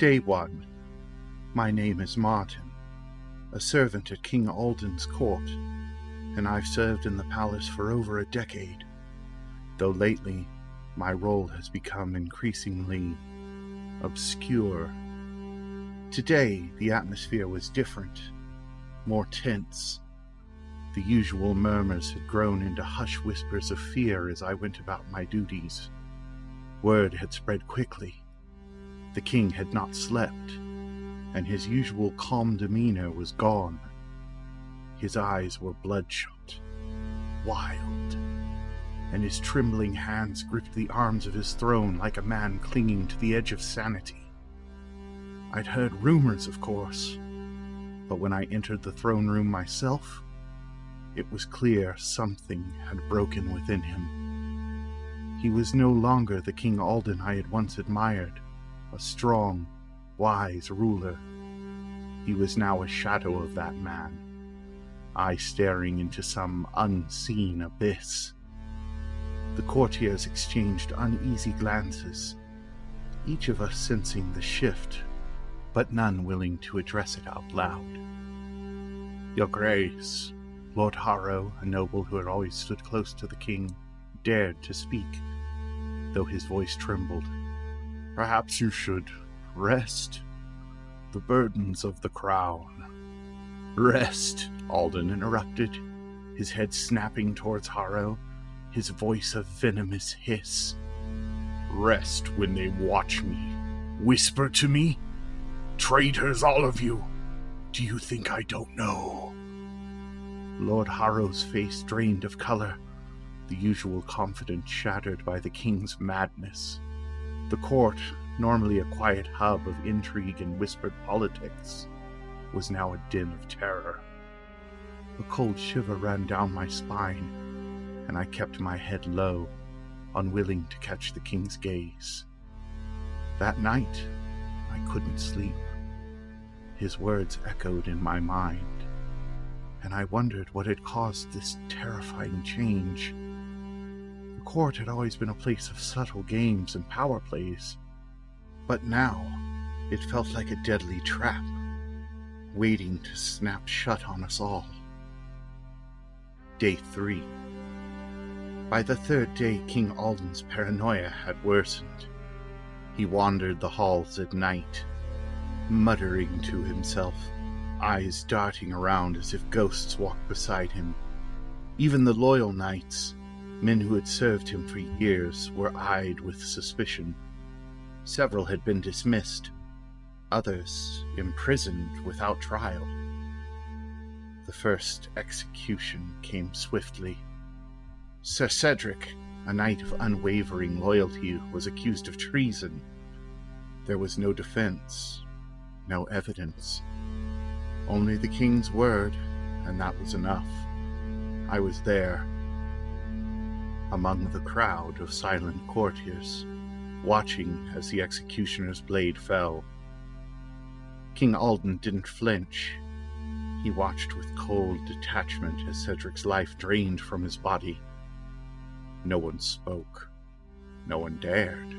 Day 1. My name is Marten, a servant at King Alden's court, and I've served in the palace for over a decade, though lately my role has become increasingly obscure. Today, the atmosphere was different, more tense. The usual murmurs had grown into hushed whispers of fear as I went about my duties. Word had spread quickly. The king had not slept, and his usual calm demeanor was gone. His eyes were bloodshot, wild, and his trembling hands gripped the arms of his throne like a man clinging to the edge of sanity. I'd heard rumors, of course, but when I entered the throne room myself, it was clear something had broken within him. He was no longer the King Alden I had once admired, a strong, wise ruler. He was now a shadow of that man, I staring into some unseen abyss. The courtiers exchanged uneasy glances, each of us sensing the shift, but none willing to address it out loud. Your Grace, Lord Harrow, a noble who had always stood close to the king, dared to speak, though his voice trembled. Perhaps you should rest. The burdens of the crown. Rest, Alden interrupted, his head snapping towards Harrow, his voice a venomous hiss. Rest when they watch me. Whisper to me? Traitors, all of you. Do you think I don't know? Lord Harrow's face drained of color, the usual confidence shattered by the king's madness. The court, normally a quiet hub of intrigue and whispered politics, was now a din of terror. A cold shiver ran down my spine, and I kept my head low, unwilling to catch the king's gaze. That night, I couldn't sleep. His words echoed in my mind, and I wondered what had caused this terrifying change. The court had always been a place of subtle games and power plays, but now it felt like a deadly trap, waiting to snap shut on us all. Day 3. By the third day, King Alden's paranoia had worsened. He wandered the halls at night, muttering to himself, eyes darting around as if ghosts walked beside him. Even the loyal knights, men who had served him for years, were eyed with suspicion. Several had been dismissed, others imprisoned without trial. The first execution came swiftly. Sir Cedric, a knight of unwavering loyalty, was accused of treason. There was no defense, no evidence. Only the king's word, and that was enough. I was there, among the crowd of silent courtiers, watching as the executioner's blade fell. King Alden didn't flinch. He watched with cold detachment as Cedric's life drained from his body. No one spoke. No one dared.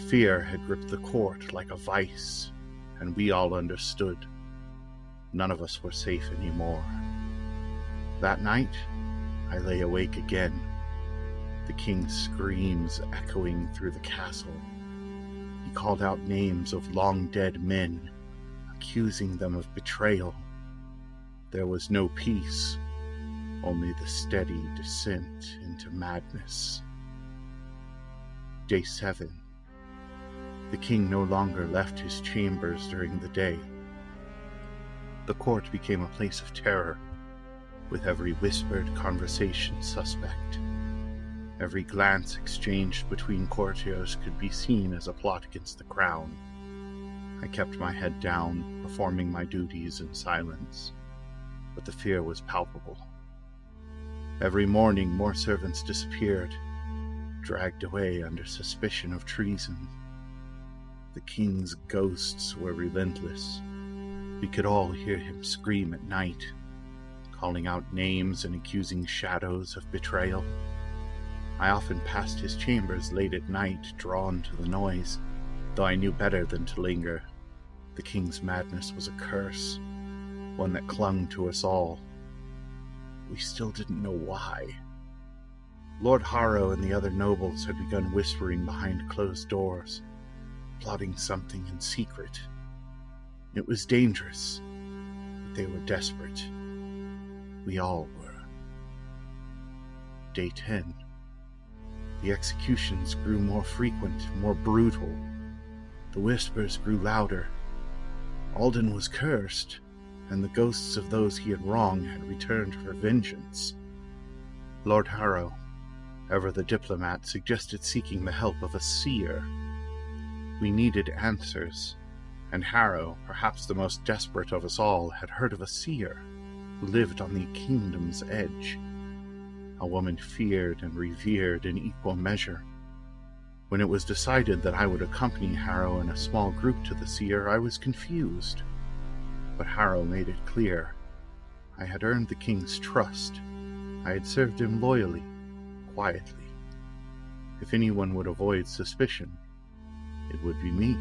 Fear had gripped the court like a vice, and we all understood. None of us were safe anymore. That night, I lay awake again, the king's screams echoing through the castle. He called out names of long-dead men, accusing them of betrayal. There was no peace, only the steady descent into madness. Day 7. The king no longer left his chambers during the day. The court became a place of terror, with every whispered conversation suspect. Every glance exchanged between courtiers could be seen as a plot against the crown. I kept my head down, performing my duties in silence, but the fear was palpable. Every morning more servants disappeared, dragged away under suspicion of treason. The king's ghosts were relentless. We could all hear him scream at night, calling out names and accusing shadows of betrayal. I often passed his chambers late at night, drawn to the noise, Though I knew better than to linger, the king's madness was a curse, one that clung to us all. We still didn't know why. Lord Harrow and the other nobles had begun whispering behind closed doors, plotting something in secret. It was dangerous, but they were desperate. We all were. Day 10. The executions grew more frequent, more brutal. The whispers grew louder. Alden was cursed, and the ghosts of those he had wronged had returned for vengeance. Lord Harrow, ever the diplomat, suggested seeking the help of a seer. We needed answers, and Harrow, perhaps the most desperate of us all, had heard of a seer who lived on the kingdom's edge, a woman feared and revered in equal measure. When it was decided that I would accompany Harrow in a small group to the seer, I was confused. But Harrow made it clear. I had earned the king's trust. I had served him loyally, quietly. If anyone would avoid suspicion, it would be me.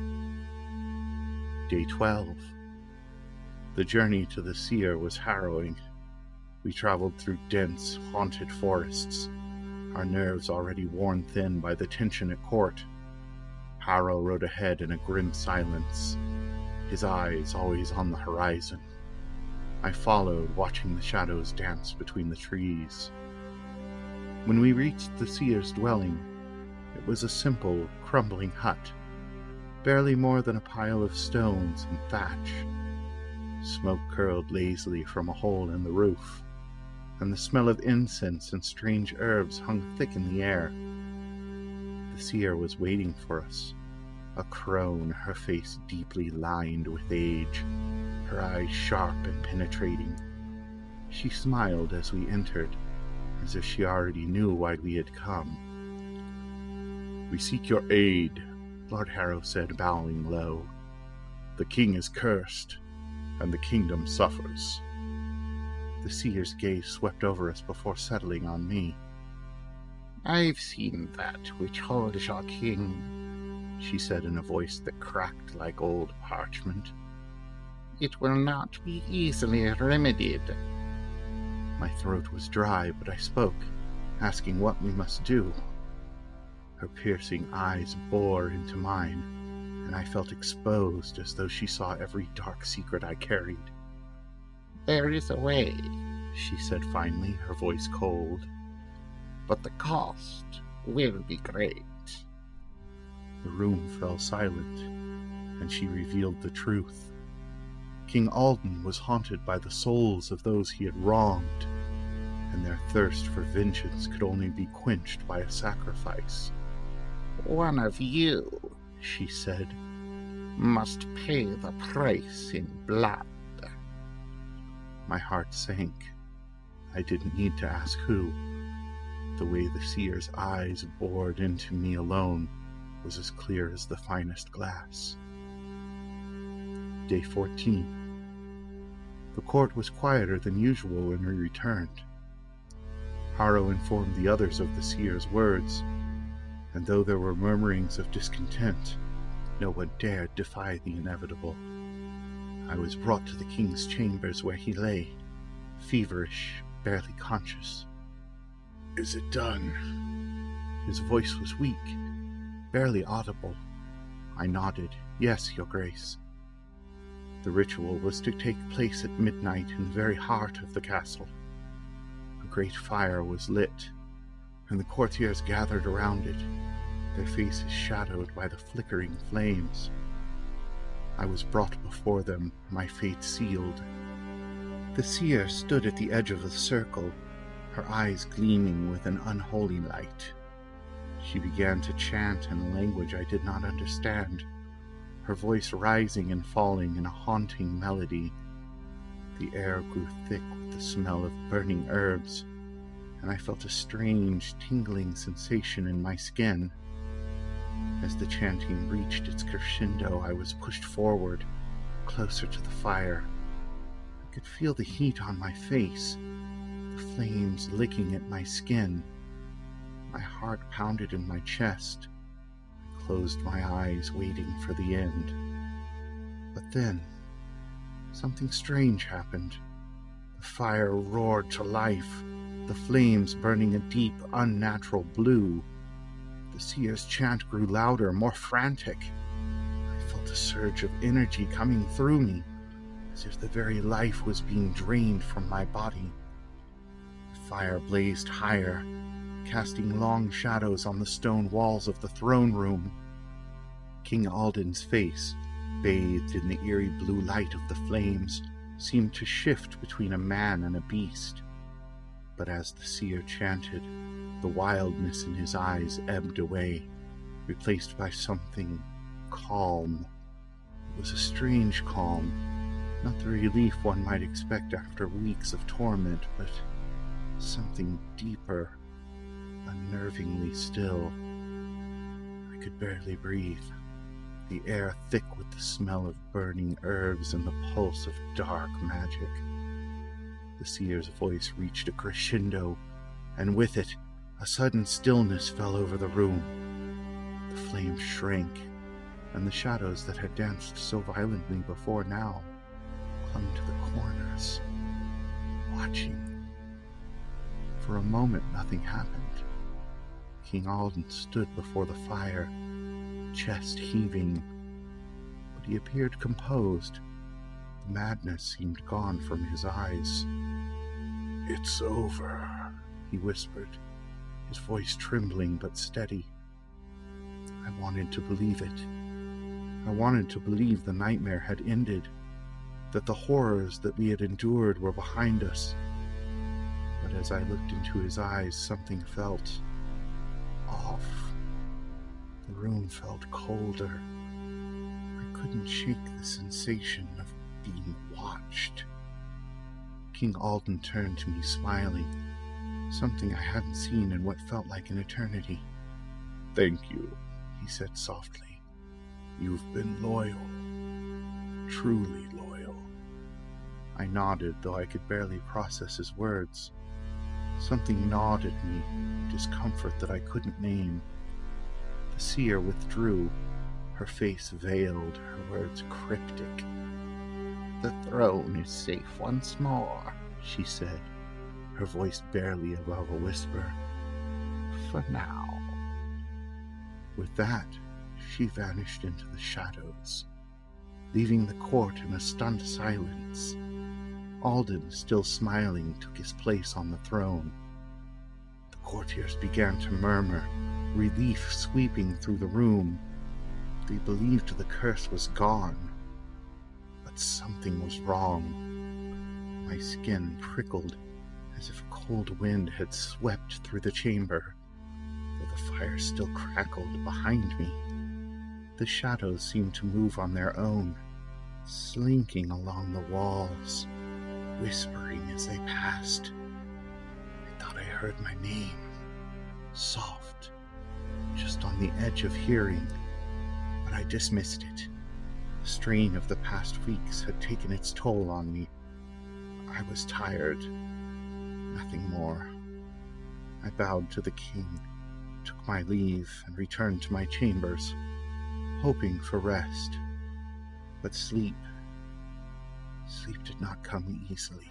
Day 12. The journey to the seer was harrowing. We traveled through dense, haunted forests, our nerves already worn thin by the tension at court. Harrow rode ahead in a grim silence, his eyes always on the horizon. I followed, watching the shadows dance between the trees. When we reached the seer's dwelling, it was a simple, crumbling hut, barely more than a pile of stones and thatch. Smoke curled lazily from a hole in the roof, and the smell of incense and strange herbs hung thick in the air. The seer was waiting for us, a crone, her face deeply lined with age, her eyes sharp and penetrating. She smiled as we entered, as if she already knew why we had come. "We seek your aid," Lord Harrow said, bowing low. "The king is cursed, and the kingdom suffers." The seer's gaze swept over us before settling on me. "I've seen that which holds your king," she said in a voice that cracked like old parchment. "It will not be easily remedied." My throat was dry, but I spoke, asking what we must do. Her piercing eyes bored into mine, and I felt exposed as though she saw every dark secret I carried. "There is a way," she said finally, her voice cold. "But the cost will be great." The room fell silent, and she revealed the truth. King Alden was haunted by the souls of those he had wronged, and their thirst for vengeance could only be quenched by a sacrifice. "One of you," she said, "must pay the price in blood." My heart sank. I didn't need to ask who. The way the seer's eyes bored into me alone was as clear as the finest glass. Day 14. The court was quieter than usual when we returned. Harrow informed the others of the seer's words, and though there were murmurings of discontent, no one dared defy the inevitable. I was brought to the king's chambers where he lay, feverish, barely conscious. "Is it done?" His voice was weak, barely audible. I nodded. "Yes, Your Grace." The ritual was to take place at midnight in the very heart of the castle. A great fire was lit, and the courtiers gathered around it, their faces shadowed by the flickering flames. I was brought before them, my fate sealed. The seer stood at the edge of the circle, her eyes gleaming with an unholy light. She began to chant in a language I did not understand, her voice rising and falling in a haunting melody. The air grew thick with the smell of burning herbs, and I felt a strange, tingling sensation in my skin. As the chanting reached its crescendo, I was pushed forward, closer to the fire. I could feel the heat on my face, the flames licking at my skin. My heart pounded in my chest. I closed my eyes, waiting for the end. But then, something strange happened. The fire roared to life, the flames burning a deep, unnatural blue. The seer's chant grew louder, more frantic. I felt a surge of energy coming through me, as if the very life was being drained from my body. The fire blazed higher, casting long shadows on the stone walls of the throne room. King Alden's face, bathed in the eerie blue light of the flames, seemed to shift between a man and a beast. But as the seer chanted, the wildness in his eyes ebbed away, replaced by something calm. It was a strange calm, not the relief one might expect after weeks of torment, but something deeper, unnervingly still. I could barely breathe, the air thick with the smell of burning herbs and the pulse of dark magic. The seer's voice reached a crescendo, and with it, a sudden stillness fell over the room. The flames shrank, and the shadows that had danced so violently before now clung to the corners, watching. For a moment, nothing happened. King Alden stood before the fire, chest heaving, but he appeared composed. The madness seemed gone from his eyes. "It's over," he whispered, his voice trembling but steady. I wanted to believe it. I wanted to believe the nightmare had ended, that the horrors that we had endured were behind us. But as I looked into his eyes, something felt off. The room felt colder. I couldn't shake the sensation of being watched. King Alden turned to me, smiling, something I hadn't seen in what felt like an eternity. "Thank you," he said softly. "You've been loyal, truly loyal." I nodded, though I could barely process his words. Something gnawed at me, discomfort that I couldn't name. The seer withdrew, her face veiled, her words cryptic. "The throne is safe once more," she said, her voice barely above a whisper. "For now." With that, she vanished into the shadows, leaving the court in a stunned silence. Alden, still smiling, took his place on the throne. The courtiers began to murmur, relief sweeping through the room. They believed the curse was gone, but something was wrong. My skin prickled as if a cold wind had swept through the chamber, though the fire still crackled behind me. The shadows seemed to move on their own, slinking along the walls, whispering as they passed. I thought I heard my name, soft, just on the edge of hearing, but I dismissed it. The strain of the past weeks had taken its toll on me. I was tired, nothing more. I bowed to the king, took my leave, and returned to my chambers, hoping for rest. But sleep did not come easily.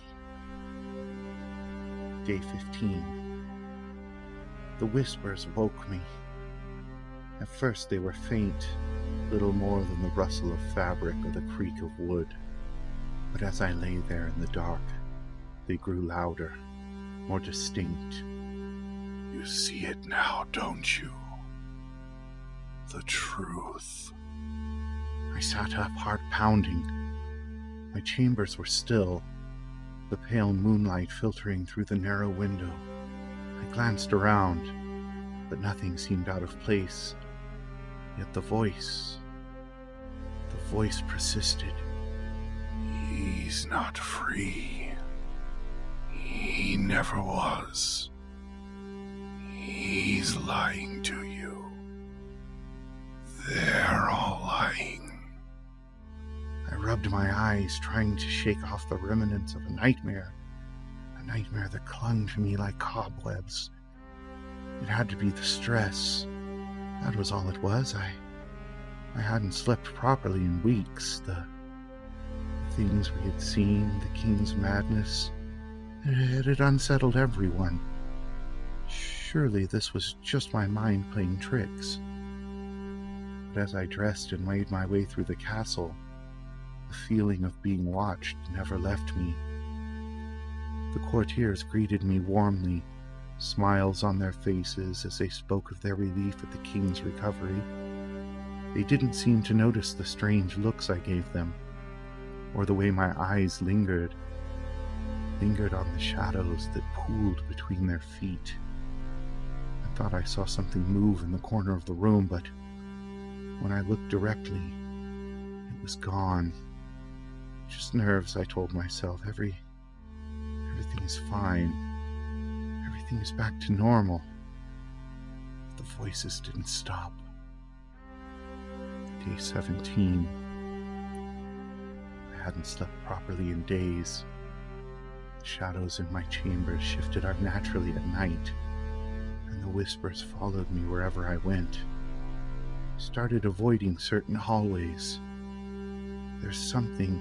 Day 15. The whispers woke me. At first they were faint, little more than the rustle of fabric or the creak of wood. But as I lay there in the dark, they grew louder, more distinct. "You see it now, don't you? The truth." I sat up, heart pounding. My chambers were still, the pale moonlight filtering through the narrow window. I glanced around, but nothing seemed out of place. Yet the voice persisted. "He's not free. He never was. He's lying to you. They're all lying." I rubbed my eyes, trying to shake off the remnants of a nightmare that clung to me like cobwebs. It had to be the stress. That was all it was. I I hadn't slept properly in weeks. The things we had seen, the king's madness, it had unsettled everyone. Surely this was just my mind playing tricks. But as I dressed and made my way through the castle, the feeling of being watched never left me. The courtiers greeted me warmly, smiles on their faces as they spoke of their relief at the king's recovery. They didn't seem to notice the strange looks I gave them, or the way my eyes lingered on the shadows that pooled between their feet. I thought I saw something move in the corner of the room, but when I looked directly, it was gone. Just nerves, I told myself. Everything is fine. Everything is back to normal. But the voices didn't stop. Day 17. I hadn't slept properly in days. The shadows in my chambers shifted unnaturally at night, and the whispers followed me wherever I went. I started avoiding certain hallways. There's something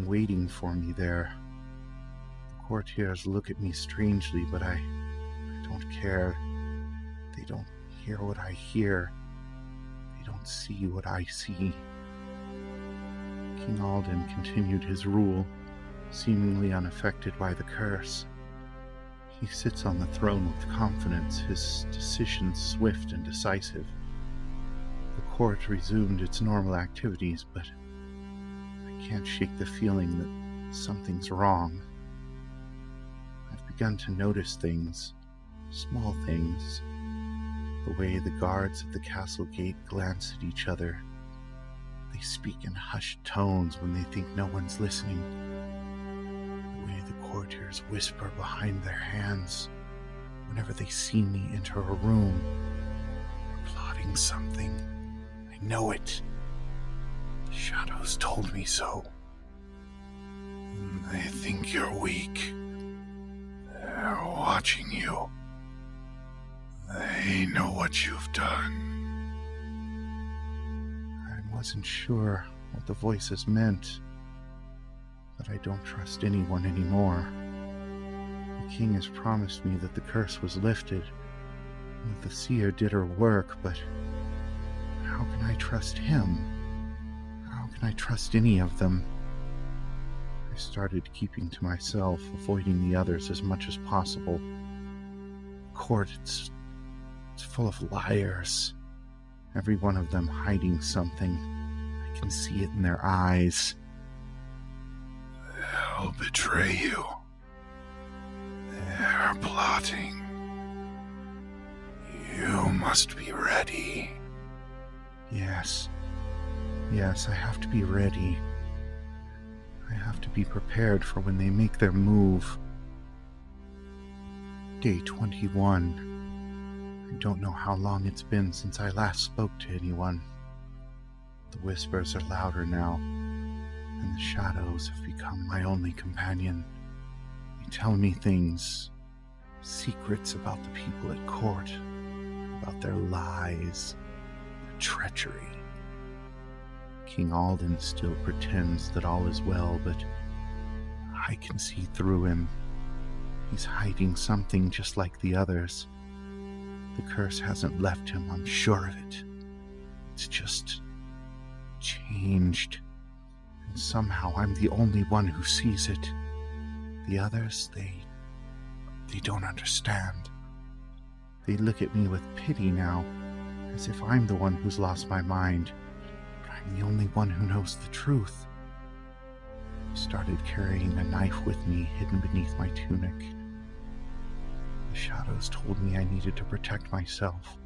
waiting for me there. The courtiers look at me strangely, but I don't care. They don't hear what I hear. They don't see what I see. King Alden continued his rule, seemingly unaffected by the curse. He sits on the throne with confidence, his decisions swift and decisive. The court resumed its normal activities, but I can't shake the feeling that something's wrong. I've begun to notice things, small things. The way the guards at the castle gate glance at each other. They speak in hushed tones when they think no one's listening. The way the courtiers whisper behind their hands whenever they see me enter a room. They're plotting something. I know it. The shadows told me so. They think you're weak. They're watching you. They know what you've done. I wasn't sure what the voices meant, but I don't trust anyone anymore. The king has promised me that the curse was lifted, and that the seer did her work, but how can I trust him? How can I trust any of them? I started keeping to myself, avoiding the others as much as possible. The court, it's full of liars. Every one of them hiding something. I can see it in their eyes. They'll betray you. They're plotting. You must be ready. Yes, I have to be ready. I have to be prepared for when they make their move. Day 21. I don't know how long it's been since I last spoke to anyone. The whispers are louder now, and the shadows have become my only companion. They tell me things, secrets about the people at court, about their lies, their treachery. King Alden still pretends that all is well, but I can see through him. He's hiding something just like the others. The curse hasn't left him, I'm sure of it. It's just changed. And somehow I'm the only one who sees it. The others, they don't understand. They look at me with pity now, as if I'm the one who's lost my mind. But I'm the only one who knows the truth. I started carrying a knife with me, hidden beneath my tunic. The shadows told me I needed to protect myself.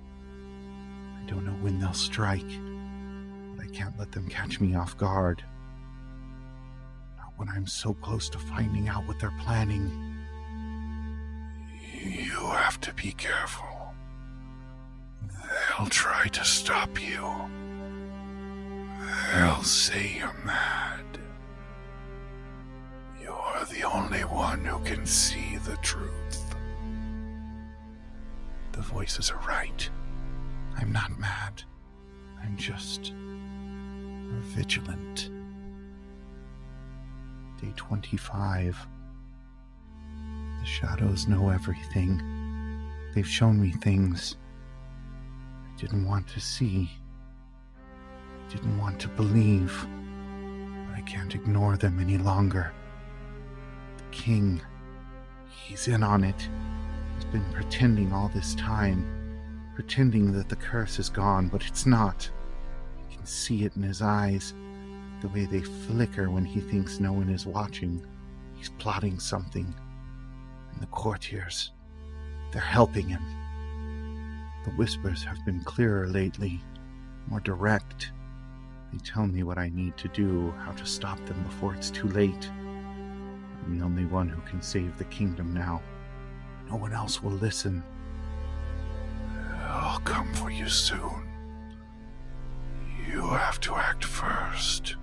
I don't know when they'll strike, but I can't let them catch me off guard. Not when I'm so close to finding out what they're planning. You have to be careful. They'll try to stop you. They'll say you're mad. You're the only one who can see the truth. The voices are right. I'm not mad. I'm just are vigilant. Day 25. The shadows know everything. They've shown me things I didn't want to see. I didn't want to believe. But I can't ignore them any longer. The king, he's in on it. He's been pretending all this time, pretending that the curse is gone, but it's not. I can see it in his eyes, the way they flicker when he thinks no one is watching. He's plotting something. And the courtiers, they're helping him. The whispers have been clearer lately, more direct. They tell me what I need to do, how to stop them before it's too late. I'm the only one who can save the kingdom now. No one else will listen. I'll come for you soon. You have to act first.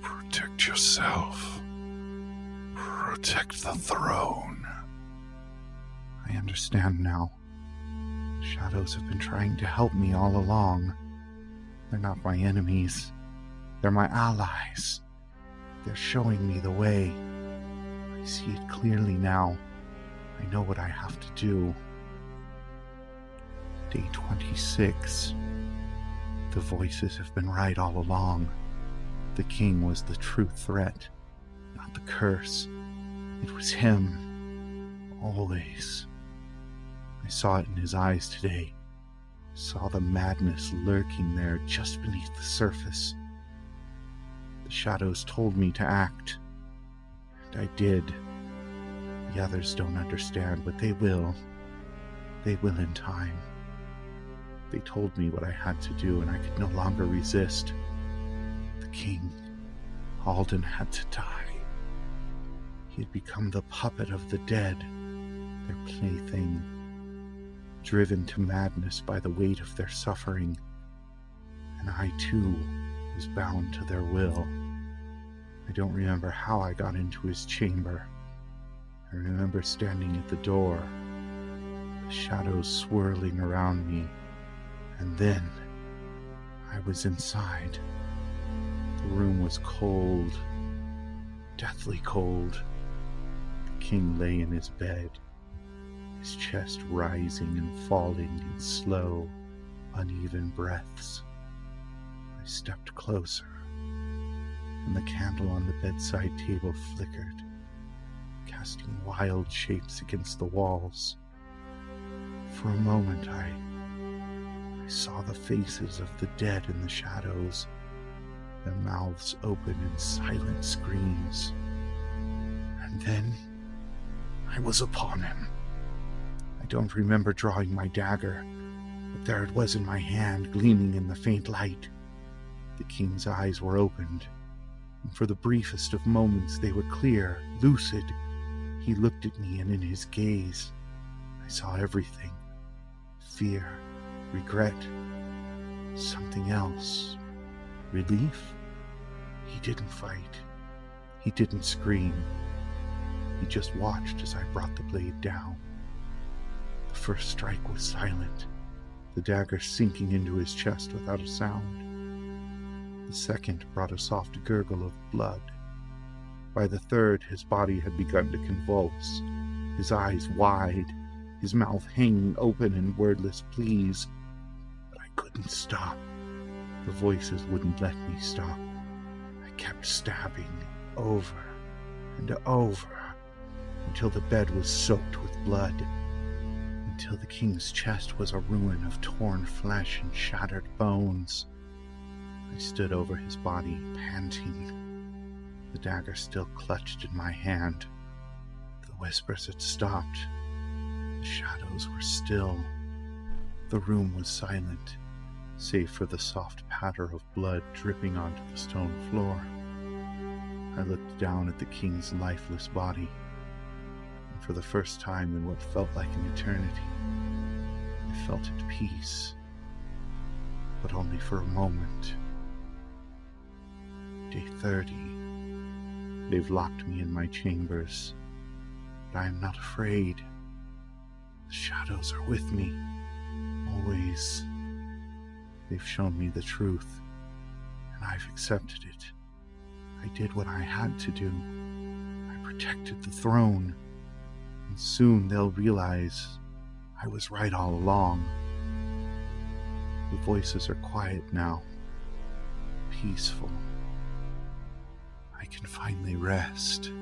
Protect yourself. Protect the throne. I understand now. The shadows have been trying to help me all along. They're not my enemies. They're my allies. They're showing me the way. I see it clearly now. I know what I have to do. Day 26. The voices have been right all along. The king was the true threat, not the curse. It was him. Always. I saw it in his eyes today. Saw the madness lurking there just beneath the surface. The shadows told me to act, and I did. The others don't understand, but they will. They will in time. They told me what I had to do, and I could no longer resist. The king, Alden, had to die. He had become the puppet of the dead, their plaything, driven to madness by the weight of their suffering. And I, too, was bound to their will. I don't remember how I got into his chamber. I remember standing at the door, the shadows swirling around me, and then I was inside. The room was cold, deathly cold. The king lay in his bed, his chest rising and falling in slow, uneven breaths. I stepped closer, and the candle on the bedside table flickered, casting wild shapes against the walls. For a moment I saw the faces of the dead in the shadows, their mouths open in silent screams. And then I was upon him. I don't remember drawing my dagger, but there it was in my hand, gleaming in the faint light. The king's eyes were opened, and for the briefest of moments they were clear, lucid. He looked at me, and in his gaze I saw everything. Fear, regret, something else. Relief? He didn't fight. He didn't scream. He just watched as I brought the blade down. The first strike was silent, the dagger sinking into his chest without a sound. The second brought a soft gurgle of blood. By the third, his body had begun to convulse, his eyes wide, his mouth hanging open in wordless pleas. But I couldn't stop. The voices wouldn't let me stop. I kept stabbing over and over until the bed was soaked with blood, until the king's chest was a ruin of torn flesh and shattered bones. I stood over his body, panting, the dagger still clutched in my hand. The whispers had stopped. The shadows were still. The room was silent, save for the soft patter of blood dripping onto the stone floor. I looked down at the king's lifeless body, and for the first time in what felt like an eternity, I felt at peace, but only for a moment. Day 30. They've locked me in my chambers, but I am not afraid. The shadows are with me, always. They've shown me the truth, and I've accepted it. I did what I had to do. I protected the throne, and soon they'll realize I was right all along. The voices are quiet now, peaceful. I can finally rest.